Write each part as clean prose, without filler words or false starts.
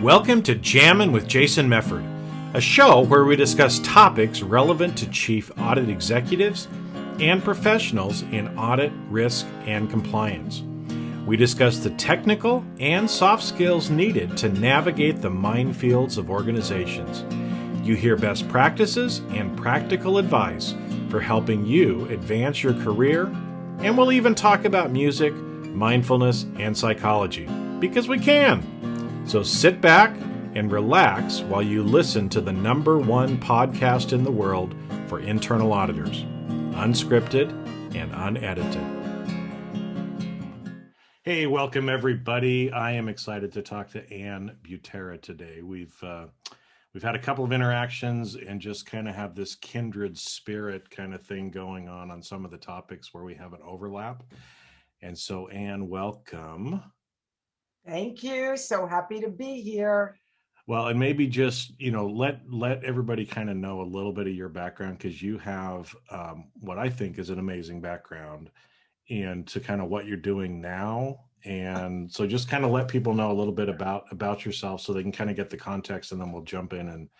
Welcome to Jammin' with Jason Mefford, a show where we discuss topics relevant to chief audit executives and professionals in audit, risk, and compliance. We discuss the technical and soft skills needed to navigate the minefields of organizations. You hear best practices and practical advice for helping you advance your career, and we'll even talk about music, mindfulness, and psychology, because we can. So sit back and relax while you listen to the #1 podcast in the world for internal auditors, unscripted and unedited. Hey, welcome everybody. I am excited to talk to Ann Butera today. We've had a couple of interactions and just kind of have this kindred spirit kind of thing going on some of the topics where we have an overlap. And so, Ann, welcome. Thank you. So happy to be here. Well, and maybe just, let everybody kind of know a little bit of your background, because you have what I think is an amazing background, and to kind of what you're doing now. And so just kind of let people know a little bit about yourself so they can kind of get the context, and then we'll jump in and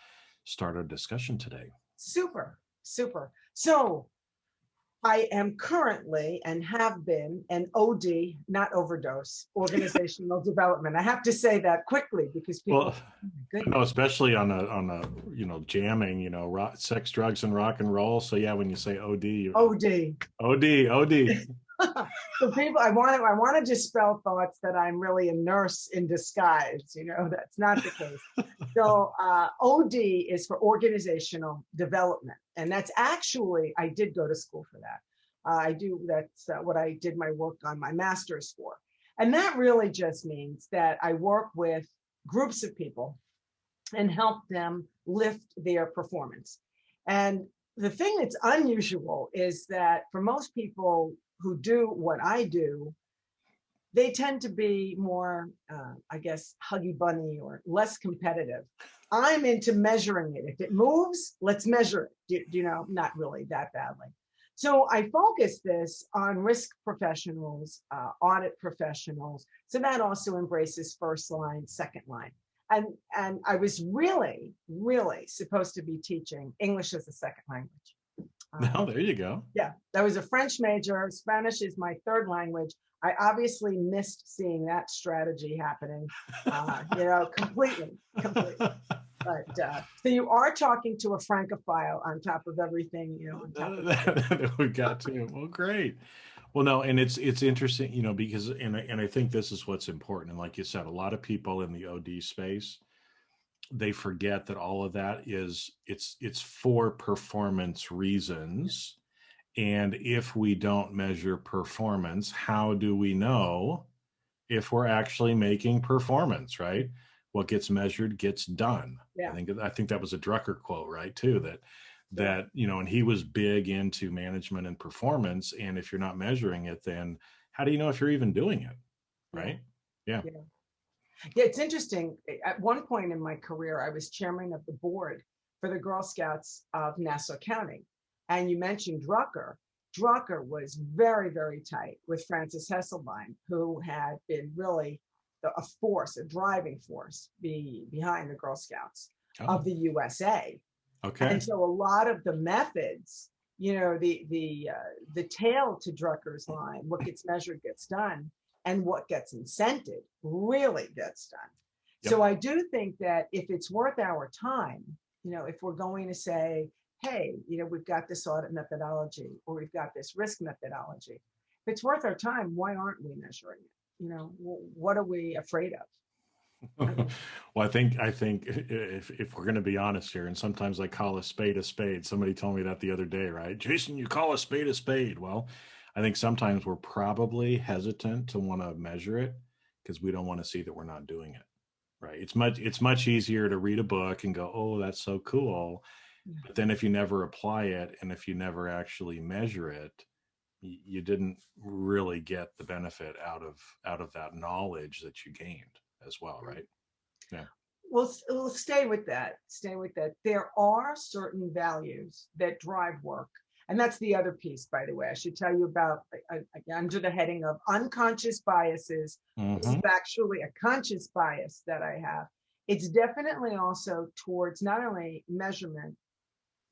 start our discussion today. Super. So I am currently and have been an OD, not overdose, organizational development. I have to say that quickly because people, especially on a jamming, sex, drugs, and rock and roll. So yeah, when you say OD. So people, I want to dispel thoughts that I'm really a nurse in disguise. That's not the case. So OD is for organizational development, and that's actually, I did go to school for that. That's what I did my work on my master's for, and that really just means that I work with groups of people and help them lift their performance. And the thing that's unusual is that for most people who do what I do, they tend to be more, huggy bunny or less competitive. I'm into measuring it. If it moves, let's measure it, not really that badly. So I focus this on risk professionals, audit professionals. So that also embraces first line, second line. And I was really, really supposed to be teaching English as a second language. Oh, there you go. Yeah, I was a French major. Spanish is my third language. I obviously missed seeing that strategy happening, completely. But so you are talking to a Francophile on top of everything, on top of that we got to. Well, great. Well, no, and it's interesting, because and I think this is what's important. And like you said, a lot of people in the OD space, they forget that all of that it's for performance reasons. And if we don't measure performance, how do we know if we're actually making performance, right? What gets measured gets done. Yeah. I think that was a Drucker quote, right? Too, that and he was big into management and performance. And if you're not measuring it, then how do you know if you're even doing it? Right? Yeah, it's interesting. At one point in my career, I was chairman of the board for the Girl Scouts of Nassau County. And you mentioned Drucker. Drucker was very, very tight with Frances Hesselbein, who had been really a driving force behind the Girl Scouts of the USA. Okay. And so a lot of the methods, the tail to Drucker's line, what gets measured gets done, and what gets incented really gets done. Yep. So I do think that if it's worth our time, if we're going to say, hey, we've got this audit methodology or we've got this risk methodology, if it's worth our time, why aren't we measuring it? What are we afraid of? Well, I think if we're going to be honest here, and sometimes I call a spade a spade. Somebody told me that the other day, right? Jason, you call a spade a spade. Well, I think sometimes we're probably hesitant to want to measure it because we don't want to see that we're not doing it, right? It's much easier to read a book and go, oh, that's so cool. But then if you never apply it and if you never actually measure it, you didn't really get the benefit out of that knowledge that you gained as well, right? Yeah. Well, stay with that. There are certain values that drive work. And that's the other piece, by the way. I should tell you about, under the heading of unconscious biases. This is actually a conscious bias that I have. It's definitely also towards not only measurement,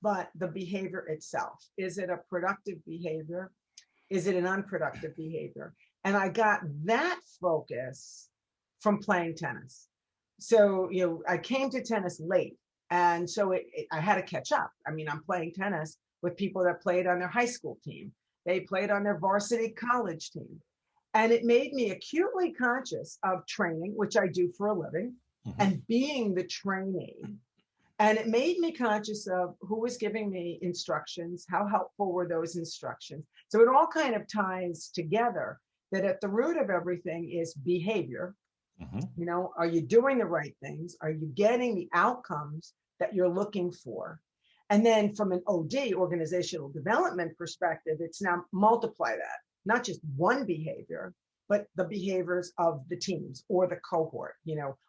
but the behavior itself. Is it a productive behavior? Is it an unproductive behavior? And I got that focus from playing tennis. So, I came to tennis late. And so I had to catch up. I mean, I'm playing tennis with people that played on their high school team. They played on their varsity college team. And it made me acutely conscious of training, which I do for a living, and being the trainee. And it made me conscious of who was giving me instructions, how helpful were those instructions. So it all kind of ties together that at the root of everything is behavior. Are you doing the right things? Are you getting the outcomes that you're looking for? And then from an OD, organizational development perspective, it's now multiply that, not just one behavior, but the behaviors of the teams or the cohort,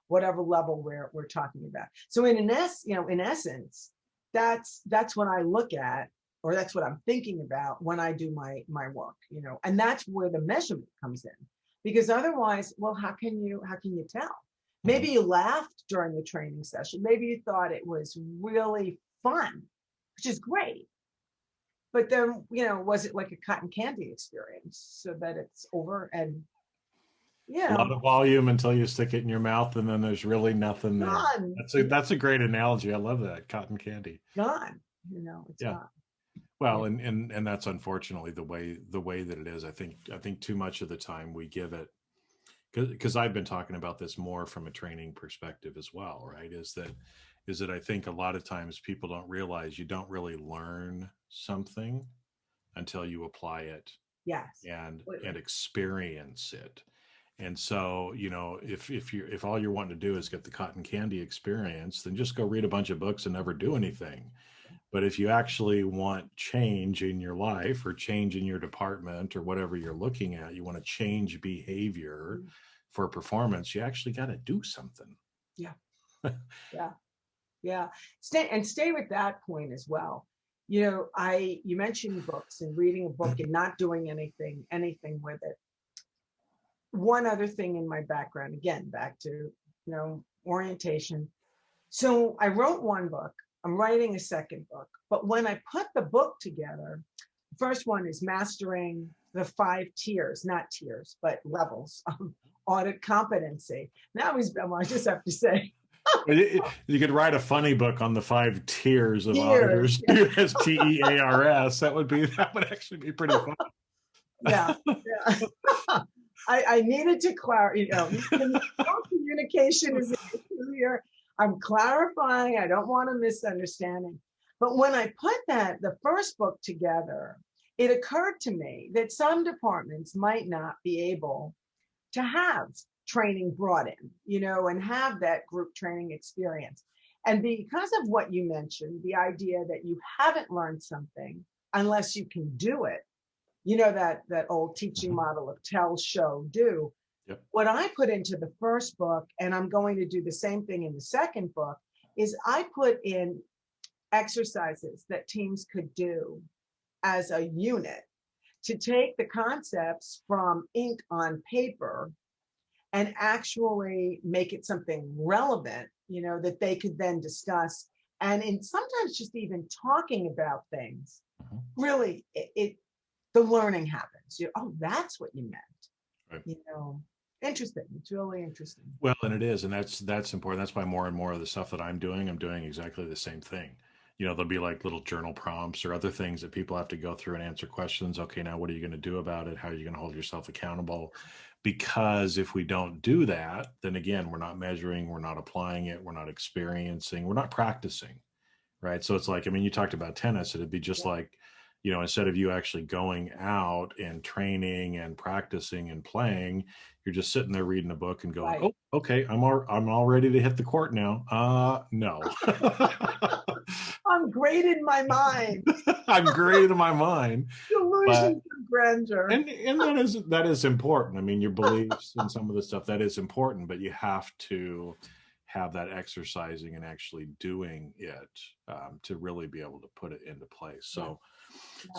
whatever level we're talking about. So in essence, that's what I look at, or that's what I'm thinking about when I do my work, and that's where the measurement comes in. Because otherwise, well, how can you tell? Maybe you laughed during the training session. Maybe you thought it was really fun, which is great. But then, was it like a cotton candy experience so that it's over and, a lot of volume until you stick it in your mouth and then there's really nothing there. Gone. That's a great analogy. I love that. Cotton candy. Gone. It's gone. Well, and that's unfortunately the way that it is. I think too much of the time we give it, because I've been talking about this more from a training perspective as well, right? Is that I think a lot of times people don't realize you don't really learn something until you apply it. Yes. And experience it. And so, if all you're wanting to do is get the cotton candy experience, then just go read a bunch of books and never do anything. But if you actually want change in your life or change in your department or whatever you're looking at, you want to change behavior for performance, you actually got to do something. Yeah. Yeah. Stay with that point as well. You mentioned books and reading a book and not doing anything with it. One other thing in my background, again, back to, orientation. So I wrote one book. I'm writing a second book. But when I put the book together, the first one is Mastering the 5 tiers, not tiers, but levels of audit competency. Now I just have to say. You could write a funny book on the 5 tiers of auditors. TEARS. That would actually be pretty fun. Yeah. I needed to clarify, communication is an issue here. I'm clarifying. I don't want a misunderstanding. But when I put the first book together, it occurred to me that some departments might not be able to have training brought in, and have that group training experience. And because of what you mentioned, the idea that you haven't learned something unless you can do it, that old teaching model of tell, show, do. Yep. What I put into the first book, and I'm going to do the same thing in the second book, is I put in exercises that teams could do as a unit to take the concepts from ink on paper and actually make it something relevant, that they could then discuss. And sometimes just even talking about things, really, the learning happens. Oh, that's what you meant. Right. Interesting. It's really interesting. Well, and it is, and that's important. That's why more and more of the stuff that I'm doing exactly the same thing. There'll be like little journal prompts or other things that people have to go through and answer questions. Okay, now what are you going to do about it? How are you going to hold yourself accountable? Because if we don't do that, then again, we're not measuring, we're not applying it, we're not experiencing, we're not practicing, right? So it's like, you talked about tennis. It'd be just like, instead of you actually going out and training and practicing and playing, you're just sitting there reading a book and going, right. Oh, okay, I'm all ready to hit the court now. No. I'm great in my mind. I'm great in my mind. Delusions of grandeur. And that is important. Your beliefs and some of the stuff, that is important, but you have to have that exercising and actually doing it to really be able to put it into place. So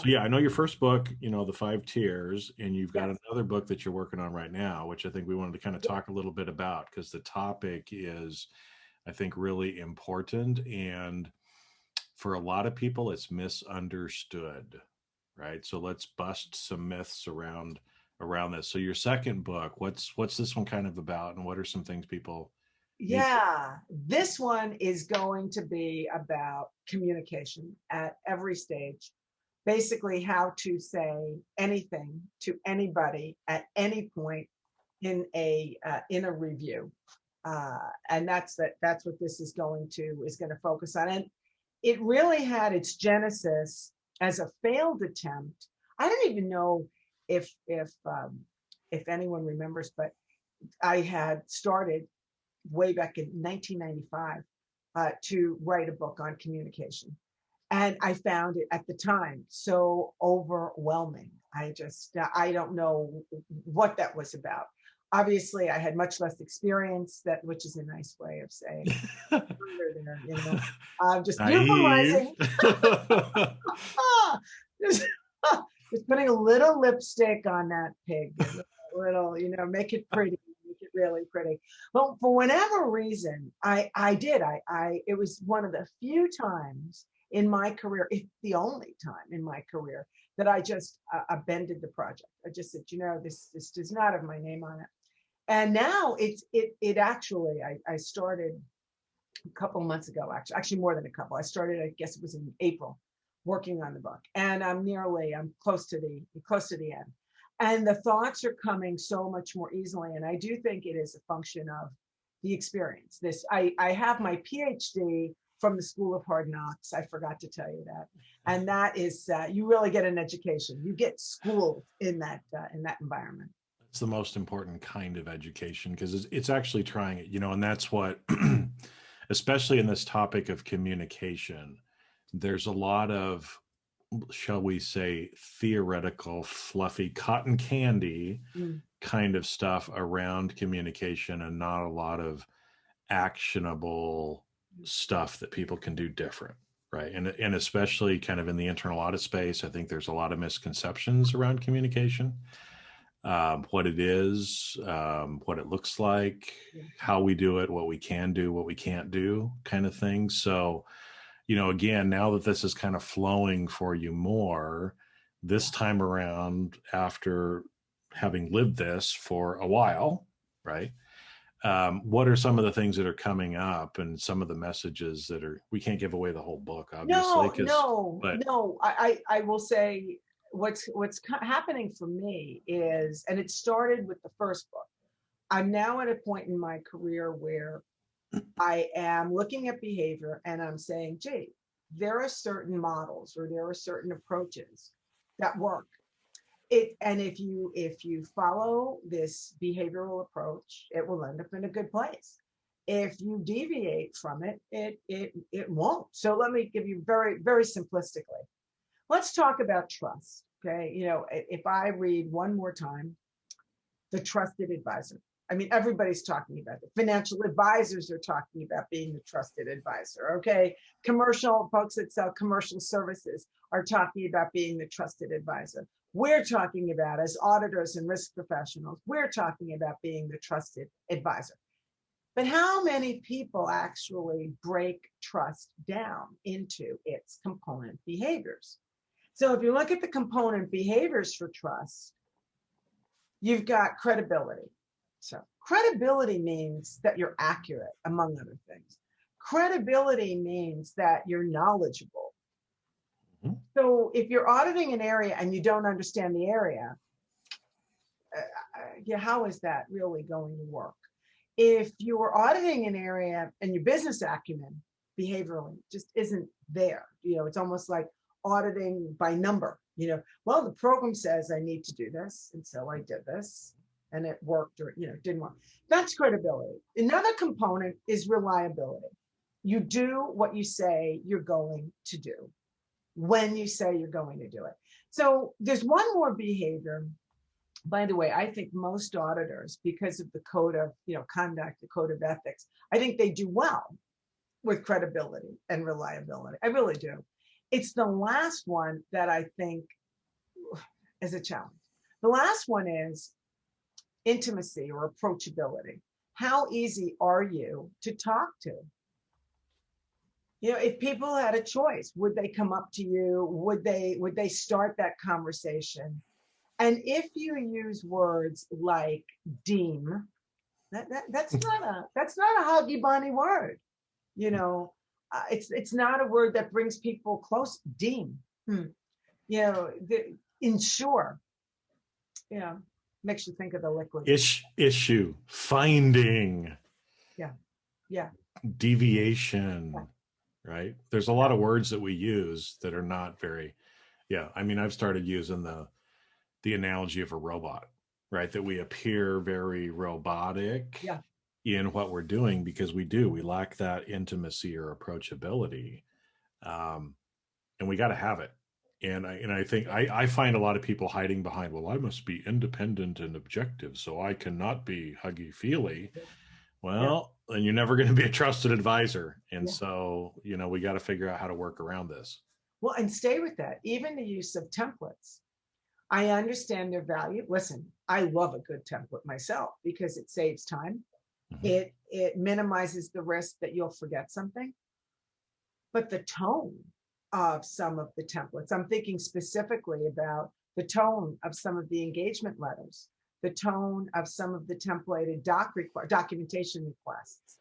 yeah, I know your first book, the 5 tiers, and you've got another book that you're working on right now, which I think we wanted to kind of talk a little bit about, because the topic is I think really important. And for a lot of people, it's misunderstood, right? So let's bust some myths around this. So your second book, what's this one kind of about, and what are some things people need to? Yeah, this one is going to be about communication at every stage. Basically, how to say anything to anybody at any point in a review, and that's what this is going to focus on. And it really had its genesis as a failed attempt. I don't even know if anyone remembers, but I had started way back in 1995 to write a book on communication. And I found it at the time so overwhelming. I don't know what that was about. Obviously, I had much less experience, that which is a nice way of saying under there, just Naive. utilizing, just, just putting a little lipstick on that pig, a little, make it pretty, make it really pretty. But for whatever reason, I did. It was one of the few times in my career, if the only time in my career, that I just abandoned the project. I just said, this does not have my name on it. And now it actually, I started a couple of months ago, actually more than a couple. I started, I guess it was in April, working on the book, and I'm close to the end. And the thoughts are coming so much more easily. And I do think it is a function of the experience. I have my PhD from the School of Hard Knocks. I forgot to tell you that. And that is, you really get an education. You get schooled in that environment. It's the most important kind of education, because it's actually trying it, and that's what, especially in this topic of communication, there's a lot of, shall we say, theoretical, fluffy cotton candy kind of stuff around communication, and not a lot of actionable stuff that people can do different, right? And especially kind of in the internal audit space, I think there's a lot of misconceptions around communication, what it is, what it looks like, how we do it, what we can do, what we can't do, kind of thing. So, again, now that this is kind of flowing for you more this time around, after having lived this for a while, right? What are some of the things that are coming up, and some of the messages that are, we can't give away the whole book, obviously. No. I will say what's happening for me is, and it started with the first book. I'm now at a point in my career where I am looking at behavior and I'm saying, gee, there are certain models or there are certain approaches that work. And if you follow this behavioral approach, it will end up in a good place. If you deviate from it, it won't. So let me give you very, very simplistically. Let's talk about trust. Okay. If I read one more time, the trusted advisor. I mean, everybody's talking about it. Financial advisors are talking about being the trusted advisor. Okay. Commercial folks that sell commercial services are talking about being the trusted advisor. We're talking about, as auditors and risk professionals, we're talking about being the trusted advisor. But how many people actually break trust down into its component behaviors? So if you look at the component behaviors for trust, you've got credibility. So credibility means that you're accurate, among other things. Credibility means that you're knowledgeable. Mm-hmm. So if you're auditing an area and you don't understand the area, how is that really going to work? If you're auditing an area and your business acumen behaviorally just isn't there, it's almost like auditing by number. Well, the program says I need to do this, and so I did this, and it worked, or it didn't work. That's credibility. Another component is reliability. You do what you say you're going to do when you say you're going to do it. So there's one more behavior. By the way, I think most auditors, because of the code of conduct, the code of ethics, I think they do well with credibility and reliability. I really do. It's the last one that I think is a challenge. The last one is intimacy or approachability. how easy are you to talk to? You know, if people had a choice, would they come up to you? Would they start that conversation? And if you use words like deem, that's not a huggy bunny word. You know, it's not a word that brings people close. Deem, you know, ensure, you know, makes you think of the liquid. Issue, finding, Yeah, yeah, deviation, yeah, right? There's a lot of words that we use that are not very, yeah. I mean, I've started using the analogy of a robot, right? That we appear very robotic yeah. in what we're doing because we lack that intimacy or approachability, um, and we got to have it. And I think I find a lot of people hiding behind, well, I must be independent and objective, so I cannot be huggy feely. Yeah, Well, then you're never going to be a trusted advisor, and yeah. so we got to figure out how to work around this. Well, and stay with that. Even the use of templates. I understand their value. Listen, I love a good template myself because it saves time. Mm-hmm. It minimizes the risk that you'll forget something. But the tone of some of the templates, I'm thinking specifically about the tone of some of the engagement letters, the tone of some of the templated documentation requests.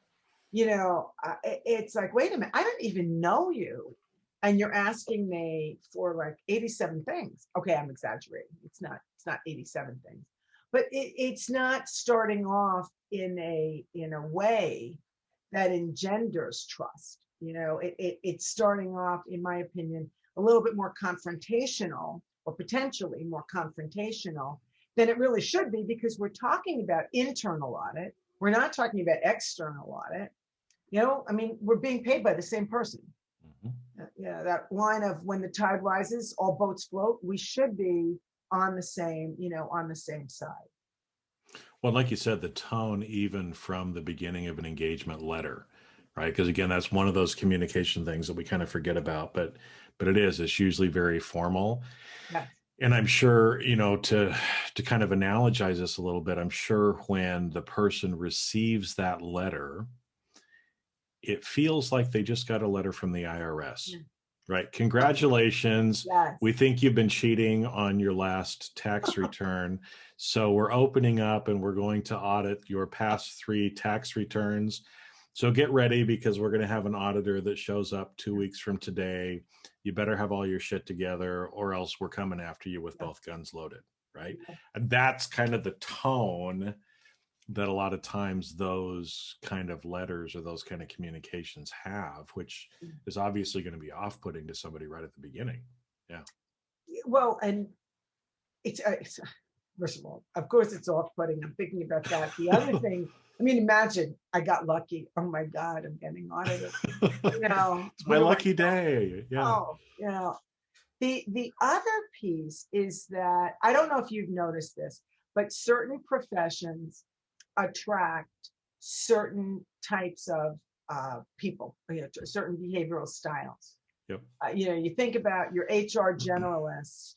You know, it's like, wait a minute, I don't even know you. And you're asking me for like 87 things. Okay, I'm exaggerating. It's not 87 things. But it's not starting off in a way that engenders trust. You know, it's starting off, in my opinion, a little bit more confrontational, or potentially more confrontational than it really should be, because we're talking about internal audit. We're not talking about external audit. You know, I mean, we're being paid by the same person. Mm-hmm. Yeah, that line of when the tide rises, all boats float. We should be on the same, on the same side. Well, like you said, the tone, even from the beginning of an engagement letter, right? Because again, that's one of those communication things that we kind of forget about, but it's usually very formal. Yes. And I'm sure, to kind of analogize this a little bit, I'm sure when the person receives that letter, it feels like they just got a letter from the IRS, right? Congratulations. Yes. We think you've been cheating on your last tax return. So we're opening up and we're going to audit your past 3 tax returns. So get ready, because we're going to have an auditor that shows up 2 weeks from today. You better have all your shit together, or else we're coming after you with both guns loaded, right? And that's kind of the tone that a lot of times those kind of letters or those kind of communications have, which is obviously going to be off-putting to somebody right at the beginning. Yeah. Well, and it's first of all, of course, it's off-putting. I'm thinking about that. The other thing, I mean, imagine I got lucky. Oh my God, I'm getting audited. It's my lucky day. Yeah. Oh, the other piece is that, I don't know if you've noticed this, but certain professions attract certain types of people, certain behavioral styles. Yep. You think about your HR generalist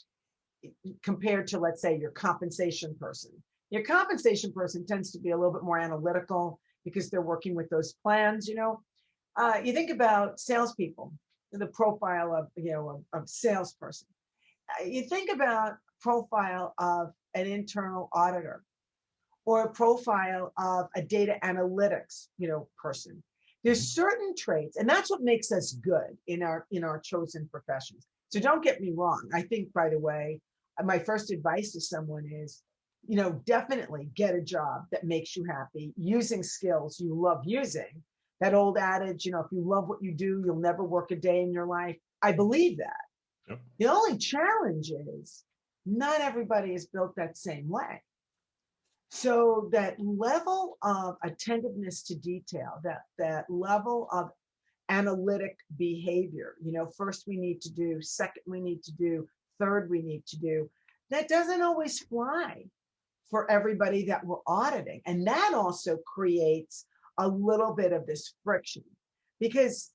compared to, let's say, your compensation person. Your compensation person tends to be a little bit more analytical because they're working with those plans. You think about salespeople, the profile of salesperson. You think about profile of an internal auditor, or a profile of a data analytics, person. There's certain traits, and that's what makes us good in our chosen professions. So don't get me wrong. I think, by the way, my first advice to someone is, definitely get a job that makes you happy, using skills you love using. That old adage, if you love what you do, you'll never work a day in your life. I believe that. Yep. The only challenge is not everybody is built that same way. So that level of attentiveness to detail, that level of analytic behavior, first we need to do, second we need to do, third we need to do, that doesn't always fly for everybody that we're auditing. And that also creates a little bit of this friction, because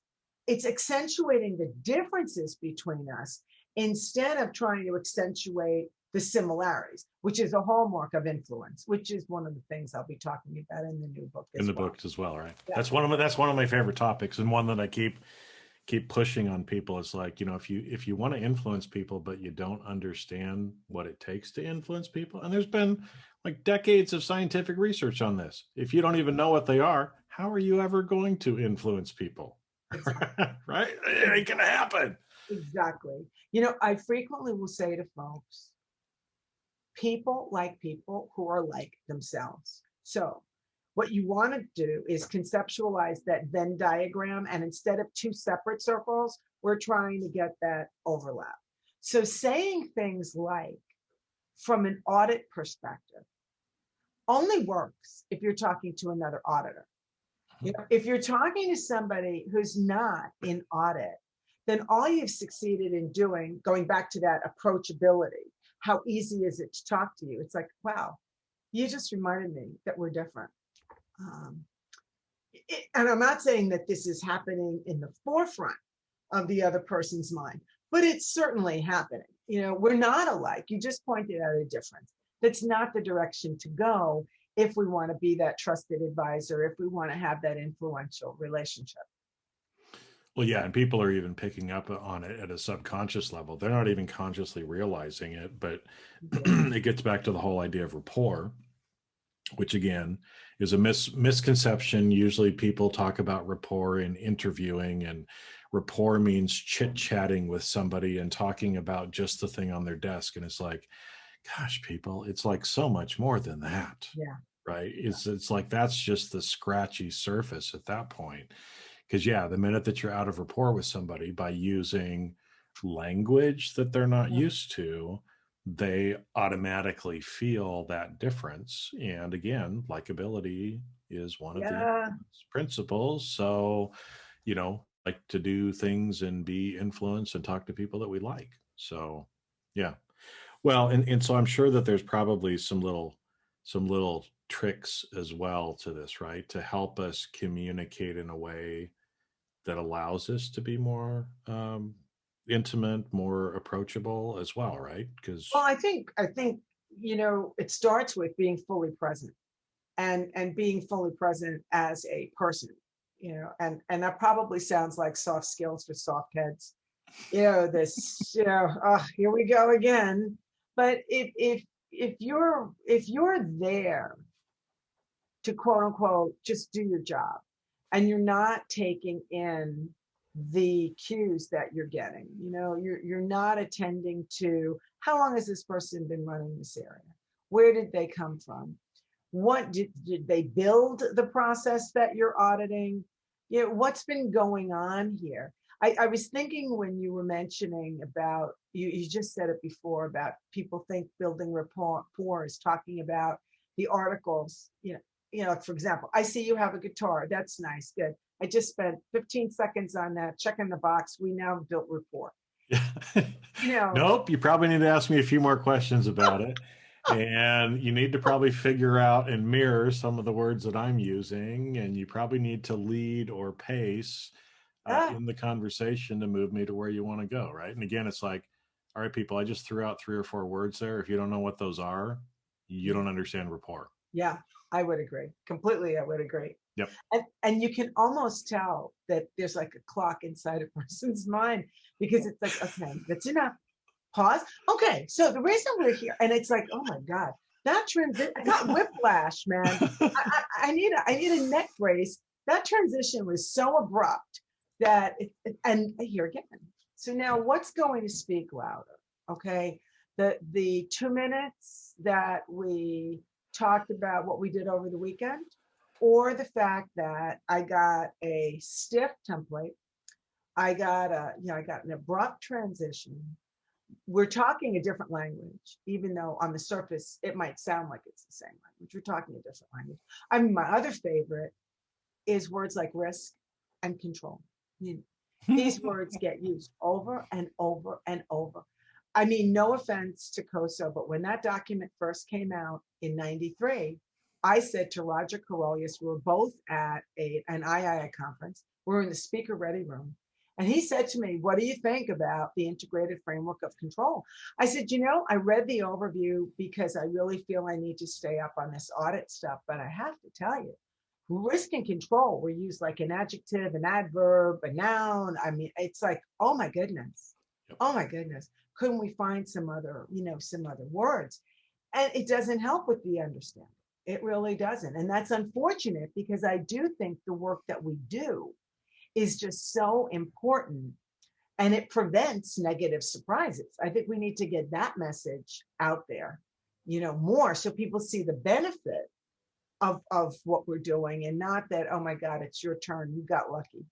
it's accentuating the differences between us instead of trying to accentuate the similarities, which is a hallmark of influence, which is one of the things I'll be talking about in the new book In the book as well, right? Yeah. That's one of my favorite topics, and one that I keep pushing on people. Is like, if you want to influence people, but you don't understand what it takes to influence people, and there's been like decades of scientific research on this. If you don't even know what they are, how are you ever going to influence people? Exactly. Right? It ain't gonna happen. Exactly. I frequently will say to folks, people like people who are like themselves. So what you want to do is conceptualize that Venn diagram, and instead of two separate circles, we're trying to get that overlap. So saying things like, from an audit perspective, only works if you're talking to another auditor. If you're talking to somebody who's not in audit, then all you've succeeded in doing, going back to that approachability, how easy is it to talk to you? It's like, wow, you just reminded me that we're different. And I'm not saying that this is happening in the forefront of the other person's mind, but it's certainly happening. We're not alike. You just pointed out a difference. That's not the direction to go if we want to be that trusted advisor, if we want to have that influential relationship. Well, yeah, and people are even picking up on it at a subconscious level. They're not even consciously realizing it, but it gets back to the whole idea of rapport, which again is a misconception. Usually people talk about rapport in interviewing, and rapport means chit-chatting with somebody and talking about just the thing on their desk. And it's like, gosh, people, it's like so much more than that. Yeah. Right. It's like that's just the scratchy surface at that point. Because, yeah, the minute that you're out of rapport with somebody by using language that they're not used to, they automatically feel that difference. And again, likability is one of the principles. So, like to do things and be influenced and talk to people that we like. So, yeah. Well, and so I'm sure that there's probably some little tricks as well to this, right? To help us communicate in a way that allows us to be more intimate, more approachable as well, right? Because I think it starts with being fully present, and being fully present as a person, and that probably sounds like soft skills for soft heads. This, here we go again. But if you're there to quote unquote just do your job, and you're not taking in the cues that you're getting, you're not attending to how long has this person been running this area, where did they come from, what did they build the process that you're auditing, what's been going on here. I was thinking when you were mentioning about, you just said it before, about people think building rapport is talking about the articles, for example, I see you have a guitar. That's nice. Good. I just spent 15 seconds on that, checking the box. We now built rapport. Nope. You probably need to ask me a few more questions about it. And you need to probably figure out and mirror some of the words that I'm using. And you probably need to lead or pace in the conversation to move me to where you want to go. Right. And again, it's like, all right, people, I just threw out 3 or 4 words there. If you don't know what those are, you don't understand rapport. Yeah, I would agree. Completely, I would agree. Yep. And you can almost tell that there's like a clock inside a person's mind, because it's like, okay, that's enough. Pause. Okay, so the reason we're here, and it's like, oh my God, that transition, I got whiplash, man. I need a neck brace. That transition was so abrupt that, and here again. So now what's going to speak louder? Okay, the 2 minutes that we talked about what we did over the weekend, or the fact that I got a stiff template, I got an abrupt transition. We're talking a different language, even though on the surface it might sound like it's the same language. We're talking a different language. I mean, my other favorite is words like risk and control. These words get used over and over and over. I mean, no offense to COSO, but when that document first came out in '93, I said to Roger Carolius, we were both at an III conference. We're in the speaker ready room. And he said to me, what do you think about the integrated framework of control? I said, I read the overview because I really feel I need to stay up on this audit stuff. But I have to tell you, risk and control were used like an adjective, an adverb, a noun. I mean, it's like, oh my goodness. Yep. Oh my goodness. Couldn't we find some other words? And it doesn't help with the understanding. It really doesn't. And that's unfortunate because I do think the work that we do is just so important and it prevents negative surprises. I think we need to get that message out there, more so people see the benefit of what we're doing and not that, oh my God, it's your turn. You got lucky.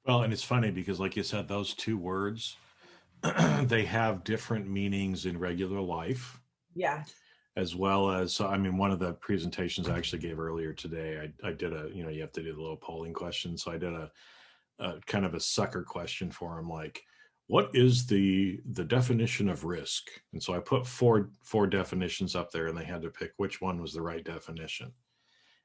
Well, and it's funny because like you said, those two words, they have different meanings in regular life. Yeah. As well as, I mean, one of the presentations I actually gave earlier today, I did you have to do the little polling question. So I did a kind of a sucker question for them, like, what is the definition of risk? And so I put four definitions up there and they had to pick which one was the right definition.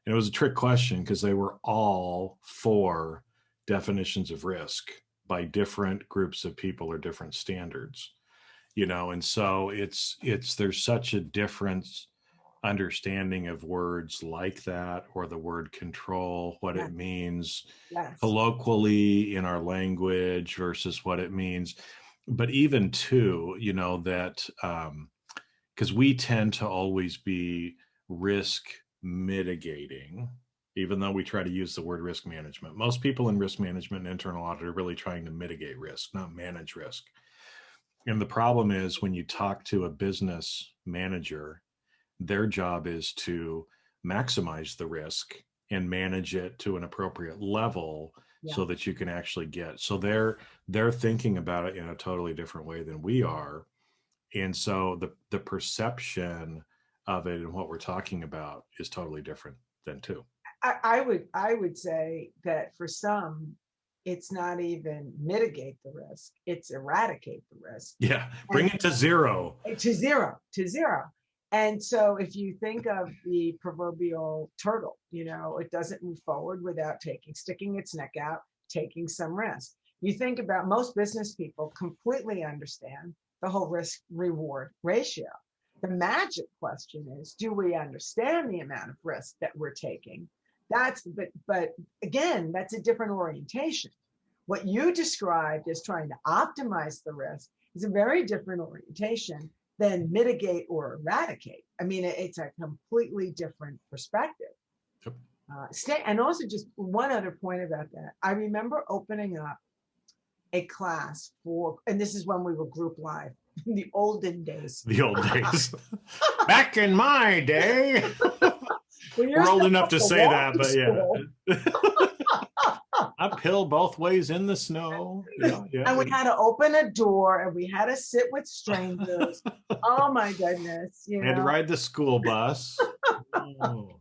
And it was a trick question because they were all 4 definitions of risk by different groups of people or different standards. And so there's such a difference understanding of words like that, or the word control, what it means colloquially in our language versus what it means. But even too, that because we tend to always be risk mitigating, even though we try to use the word risk management. Most people in risk management and internal audit are really trying to mitigate risk, not manage risk. And the problem is when you talk to a business manager, their job is to maximize the risk and manage it to an appropriate level so that you can actually get. So they're thinking about it in a totally different way than we are. And so the perception of it and what we're talking about is totally different then too. I would say that for some, it's not even mitigate the risk, it's eradicate the risk. Yeah, bring it to zero. To zero. And so if you think of the proverbial turtle, it doesn't move forward without sticking its neck out, taking some risk. You think about most business people completely understand the whole risk reward ratio. The magic question is, do we understand the amount of risk that we're taking? But again, that's a different orientation. What you described as trying to optimize the risk is a very different orientation than mitigate or eradicate. I mean, it's a completely different perspective. Yep. And also just one other point about that. I remember opening up a class and this is when we were group live, in the olden days. The old days. Back in my day. We're old enough to say that, but yeah. Uphill both ways in the snow. And we had to open a door and we had to sit with strangers. Oh my goodness. Had to ride the school bus. Oh,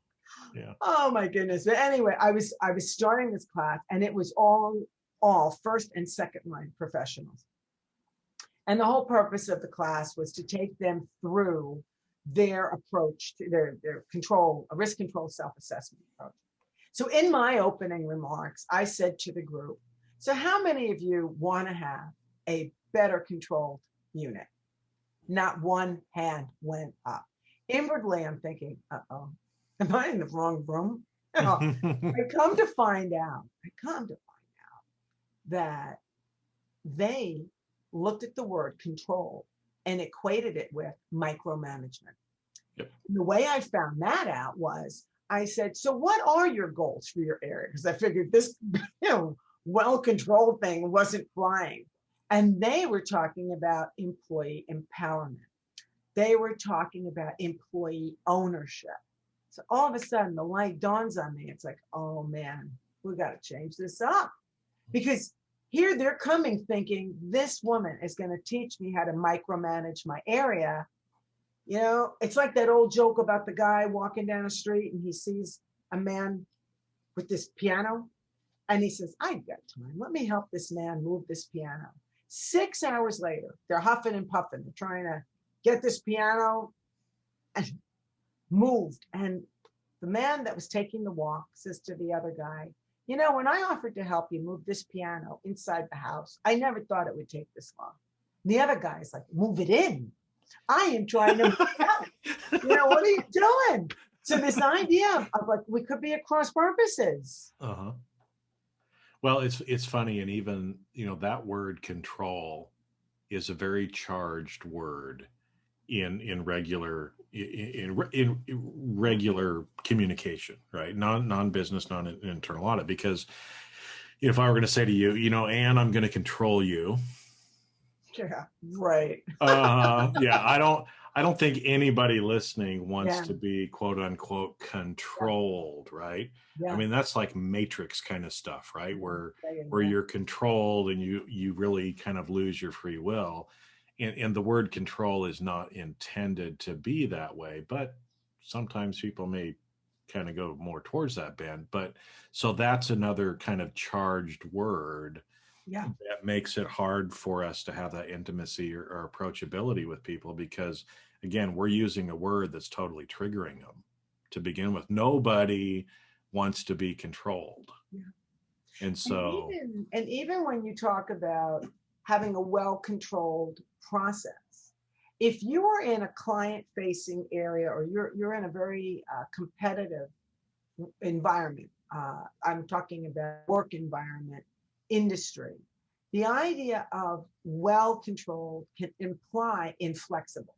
yeah. Oh my goodness. But anyway, I was starting this class and it was all first and second line professionals. And the whole purpose of the class was to take them through their approach to their risk control self-assessment approach. So in my opening remarks, I said to the group, so how many of you want to have a better controlled unit? Not one hand went up. Inwardly, I'm thinking, uh-oh, am I in the wrong room? I come to find out that they looked at the word control and equated it with micromanagement. Yep. The way I found that out was I said, so what are your goals for your area? Because I figured this well-controlled thing wasn't flying. And they were talking about employee empowerment. They were talking about employee ownership. So all of a sudden the light dawns on me. It's like, oh man, we got to change this up. Because here they're coming thinking this woman is going to teach me how to micromanage my area. It's like that old joke about the guy walking down the street and he sees a man with this piano and he says, I've got time. Let me help this man move this piano. 6 hours later, they're huffing and puffing. They're trying to get this piano moved. And the man that was taking the walk says to the other guy, You know, when I offered to help you move this piano inside the house, I never thought it would take this long. The other guy's like, move it in. I am trying to move it out. You know, what are you doing? So this idea of like, we could be at cross purposes. Uh-huh. Well, it's funny, and even, that word control is a very charged word in regular in regular communication, right? Non-business, non-internal audit. Because if I were going to say to you, Anne, I'm going to control you. Yeah, right. Yeah, I don't think anybody listening wants Yeah, to be quote unquote yeah, controlled, right? I yeah. mean, that's like Matrix kind of stuff, right? Where Yeah, you're controlled and you really kind of lose your free will. And the word control is not intended to be that way, but sometimes people may kind of go more towards that bend. But so that's another kind of charged word yeah. that makes it hard for us to have that intimacy or approachability with people, because again, we're using a word that's totally triggering them to begin with. Nobody wants to be controlled. Yeah. And And so, even when you talk about having a well-controlled process, if you are in a client-facing area or you're in a very competitive environment, I'm talking about work environment, industry, the idea of well-controlled can imply inflexible,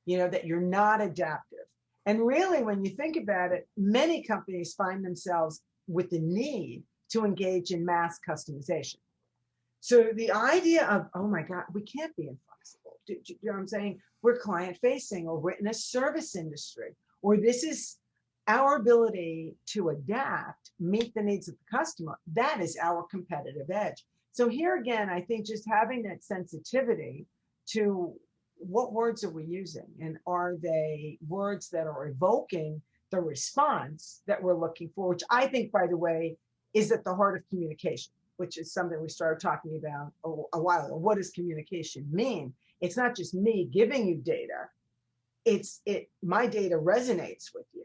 that you're not adaptive. And really, when you think about it, many companies find themselves with the need to engage in mass customization. So the idea of, oh my God, we can't be inflexible. Do you know what I'm saying? We're client facing, or we're in a service industry, or this is our ability to adapt, meet the needs of the customer. That is our competitive edge. So here again, I think just having that sensitivity to what words are we using, and are they words that are evoking the response that we're looking for, which I think, by the way, is at the heart of communication, which is something we started talking about a while ago. What does communication mean? It's not just me giving you data. My data resonates with you.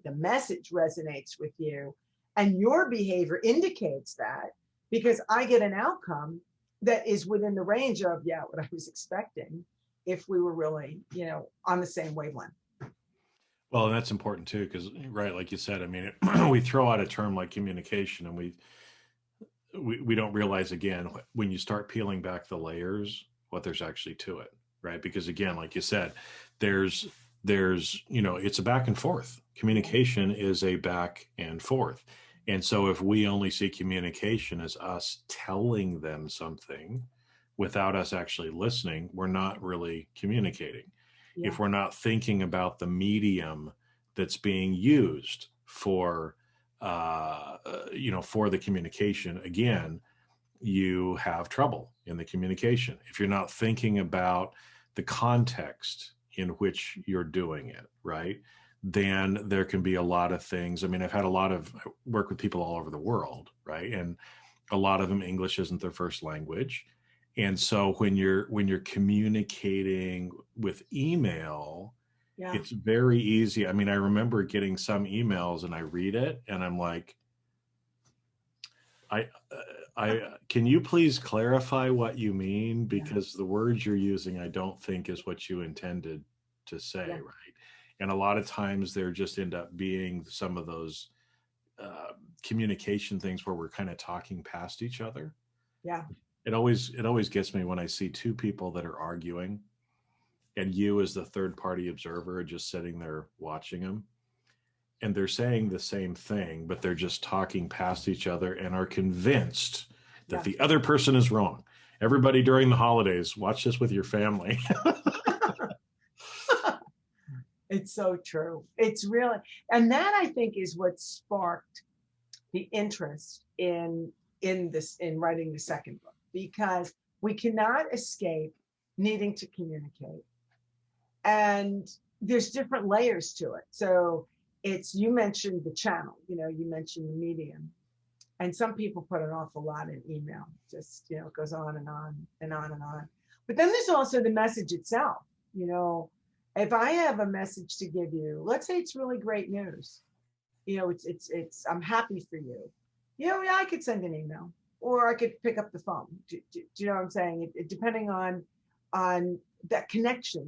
The message resonates with you, and your behavior indicates that, because I get an outcome that is within the range of, yeah, what I was expecting, if we were really, on the same wavelength. well, and that's important too, because right, like you said, I mean, we throw out a term like communication, and we don't realize, again, when you start peeling back the layers, what there's actually to it, right? Because again, like you said, there's it's a back and forth. Communication is a back and forth. And so if we only see communication as us telling them something without us actually listening, we're not really communicating. Yeah, If we're not thinking about the medium that's being used for the communication, again, you have trouble in the communication. If you're not thinking about the context in which you're doing it, right, then there can be a lot of things. I mean, I've had a lot of work with people all over the world, right? And a lot of them, English isn't their first language. And so when you're communicating with email, yeah. it's very easy. I mean, I remember getting some emails and I read it and I'm like, I, can you please clarify what you mean? Yeah, Because the words you're using, I don't think is what you intended to say, yeah, right? And a lot of times there just end up being some of those communication things where we're kind of talking past each other. yeah, It always gets me when I see two people that are arguing, and you as the third party observer are just sitting there watching them, and they're saying the same thing, but they're just talking past each other and are convinced that yeah. the other person is wrong. Everybody, during the holidays, watch this with your family. It's so true. It's really, and that, I think, is what sparked the interest in writing the second book, because we cannot escape needing to communicate, and there's different layers to it. So you mentioned the channel, you mentioned the medium, and some people put an awful lot in email. Just, it goes on and on and on and on. But then there's also the message itself. If I have a message to give you, let's say it's really great news, it's I'm happy for you. Yeah, I could send an email or I could pick up the phone. Do you know what I'm saying? Depending on that connection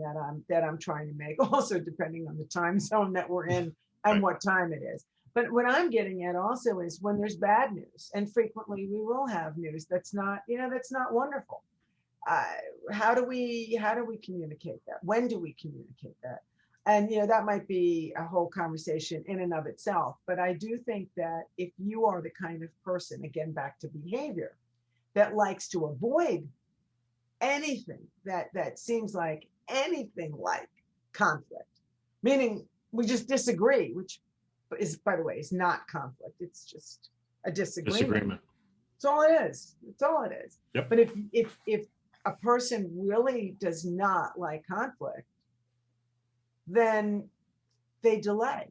that I'm trying to make, also depending on the time zone that we're in and Right. what time it is. But what I'm getting at also is when there's bad news, and frequently we will have news that's not wonderful. uh, how do we communicate that? When do we communicate that? And that might be a whole conversation in and of itself. But I do think that if you are the kind of person, again back to behavior, that likes to avoid anything that seems like anything like conflict, meaning we just disagree, which is, by the way, is not conflict. It's just a disagreement. Disagreement. That's all it is. That's all it is. Yep. But if a person really does not like conflict, then they delay.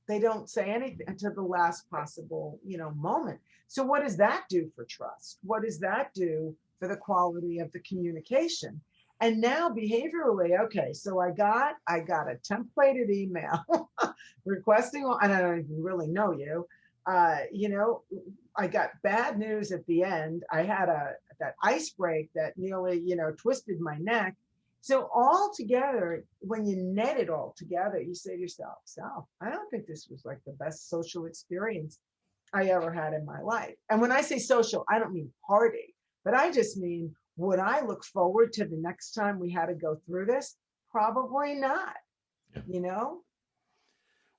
They don't say anything until the last possible, moment. So what does that do for trust? What does that do for the quality of the communication? And now behaviorally, okay, so I got a templated email requesting, and I don't even really know you. I got bad news at the end. I had that ice break that nearly, twisted my neck. So all together, when you net it all together, you say to yourself, "Sal, I don't think this was like the best social experience I ever had in my life." And when I say social, I don't mean party, but I just mean, would I look forward to the next time we had to go through this? Probably not, Yeah. you know?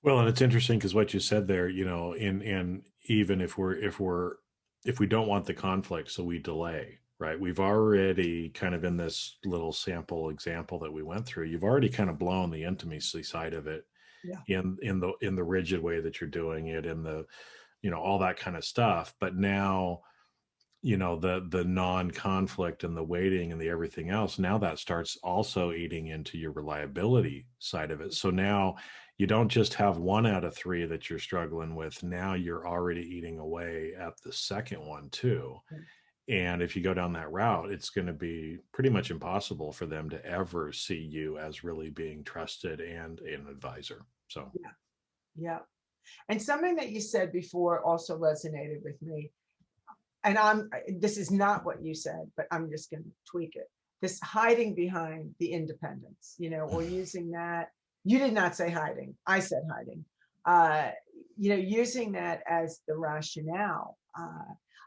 Well, and it's interesting because what you said there, in even if we don't want the conflict, so we delay, right? We've already kind of in this little sample example that we went through, you've already kind of blown the intimacy side of it Yeah. in the rigid way that you're doing it, in the, all that kind of stuff. But now, the non-conflict and the waiting and the everything else, now that starts also eating into your reliability side of it. So now you don't just have one out of three that you're struggling with. Now you're already eating away at the second one too. And if you go down that route, it's going to be pretty much impossible for them to ever see you as really being trusted and an advisor. So Yeah. Yeah. And something that you said before also resonated with me. And this is not what you said, but I'm just going to tweak it. This hiding behind the independence, or using that. You did not say hiding. I said hiding. Uh, using that as the rationale.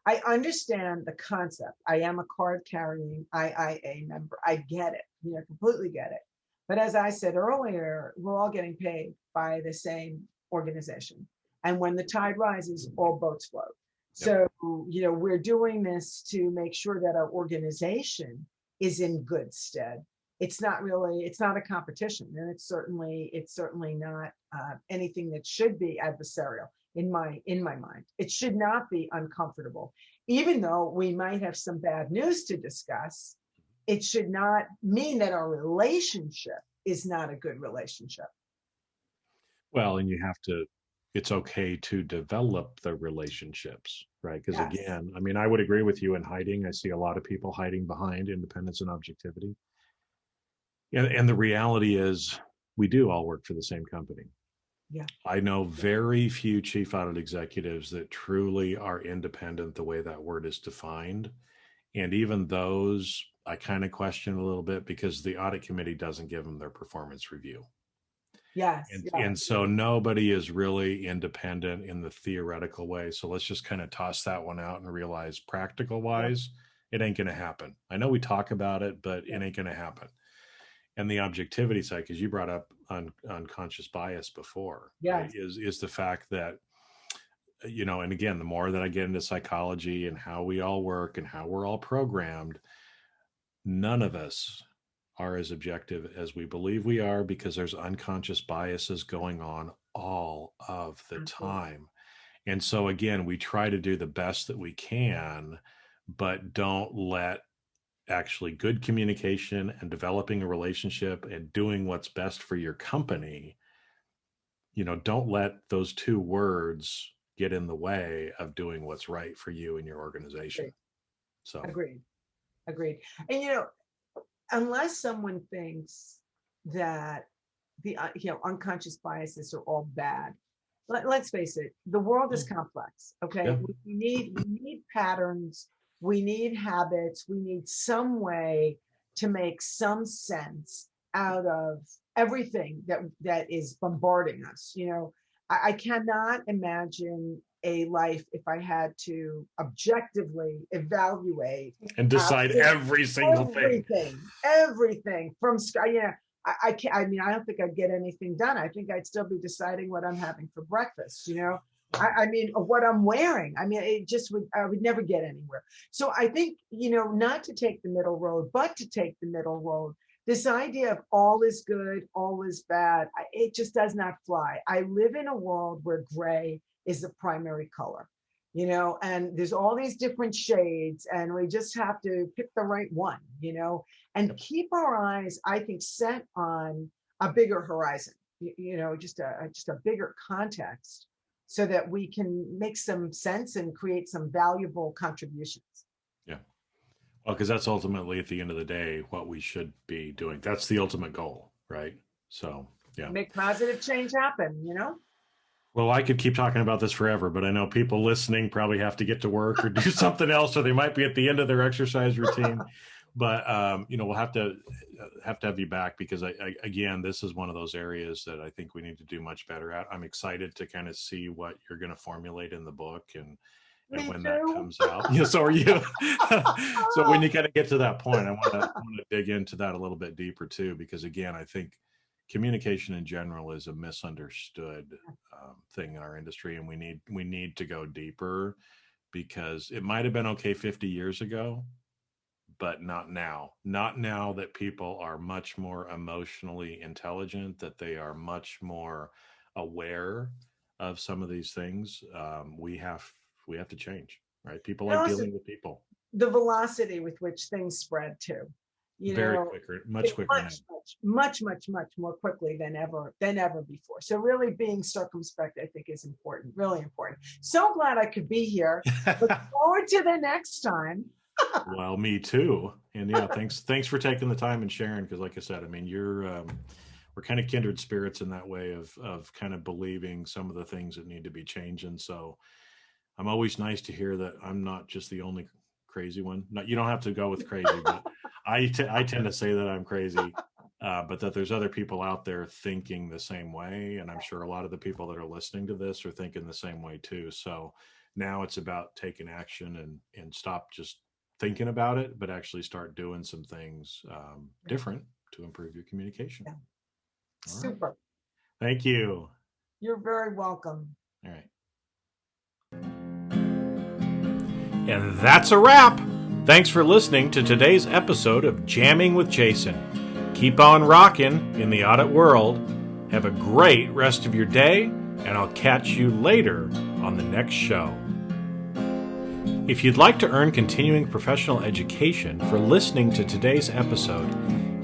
I understand the concept. I am a card carrying IIA member. I get it, completely get it. But as I said earlier, we're all getting paid by the same organization. And when the tide rises, all boats float. So, we're doing this to make sure that our organization is in good stead. It's not a competition, and it's certainly not anything that should be adversarial in my mind. It should not be uncomfortable, even though we might have some bad news to discuss. It should not mean that our relationship is not a good relationship. well, and it's okay to develop the relationships, right? Because Yes. again, I mean, I would agree with you in hiding. I see a lot of people hiding behind independence and objectivity. And the reality is, we do all work for the same company. Yeah. I know very few chief audit executives that truly are independent the way that word is defined. And even those, I kind of question a little bit because the audit committee doesn't give them their performance review. Yes. And so nobody is really independent in the theoretical way. So let's just kind of toss that one out and realize practical Yeah. wise, it ain't going to happen. I know we talk about it, but Yeah. it ain't going to happen. And the objectivity side, because you brought up unconscious bias before, right, Yes. is the fact that, and again, the more that I get into psychology and how we all work and how we're all programmed, none of us are as objective as we believe we are because there's unconscious biases going on all of the time. And so again, we try to do the best that we can, but don't let actually good communication and developing a relationship and doing what's best for your company, don't let those two words get in the way of doing what's right for you and your organization. So Agreed. Agreed. And unless someone thinks that the unconscious biases are all bad, let's face it, the world is complex. Okay. Yeah. We need patterns, we need habits, we need some way to make some sense out of everything that is bombarding us. I cannot imagine a life if I had to objectively evaluate And decide every single thing. everything from sky. I can't. I mean, I don't think I'd get anything done. I think I'd still be deciding what I'm having for breakfast. I mean, or what I'm wearing. I mean, I would never get anywhere. So I think, not to take the middle road, but to take the middle road. This idea of all is good, all is bad, it just does not fly. I live in a world where gray is the primary color, and there's all these different shades, and we just have to pick the right one, and keep our eyes, I think, set on a bigger horizon, just a bigger context, so that we can make some sense and create some valuable contributions. Yeah. Well, because that's ultimately, at the end of the day, what we should be doing. That's the ultimate goal, right? So, yeah. Make positive change happen, Well, I could keep talking about this forever, but I know people listening probably have to get to work or do something else, or they might be at the end of their exercise routine. But we'll have to have you back, because again, this is one of those areas that I think we need to do much better at. I'm excited to kind of see what you're going to formulate in the book and when that comes out. Yeah, so are you. So when you kind of get to that point, I want to dig into that a little bit deeper too, because again, I think communication in general is a misunderstood thing in our industry, and we need to go deeper, because it might have been okay 50 years ago, but not now. Not now that people are much more emotionally intelligent, that they are much more aware of some of these things. We have to change, right? People like dealing with people. The velocity with which things spread too. Very quicker, much quicker, much more quickly than ever before. So really being circumspect, I think, is important, really important. So glad I could be here. Look forward to the next time. Well, me too. And yeah, thanks for taking the time and sharing, because like I said, I mean, we're kind of kindred spirits in that way of kind of believing some of the things that need to be changed. And so I'm always nice to hear that I'm not just the only crazy one. You don't have to go with crazy, but I tend to say that I'm crazy, but that there's other people out there thinking the same way. And I'm sure a lot of the people that are listening to this are thinking the same way too. So now it's about taking action and stop just thinking about it, but actually start doing some things different to improve your communication. Yeah. Super. Right. Thank you. You're very welcome. All right. And that's a wrap. Thanks for listening to today's episode of Jamming with Jason. Keep on rocking in the audit world. Have a great rest of your day, and I'll catch you later on the next show. If you'd like to earn continuing professional education for listening to today's episode,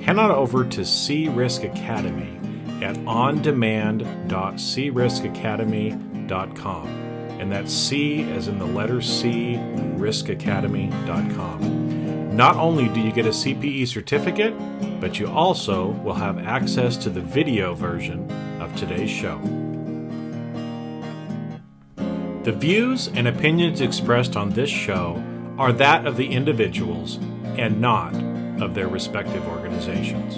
head on over to C-Risk Academy at ondemand.criskacademy.com. And that's C as in the letter C, riskacademy.com. Not only do you get a CPE certificate, but you also will have access to the video version of today's show. The views and opinions expressed on this show are that of the individuals and not of their respective organizations.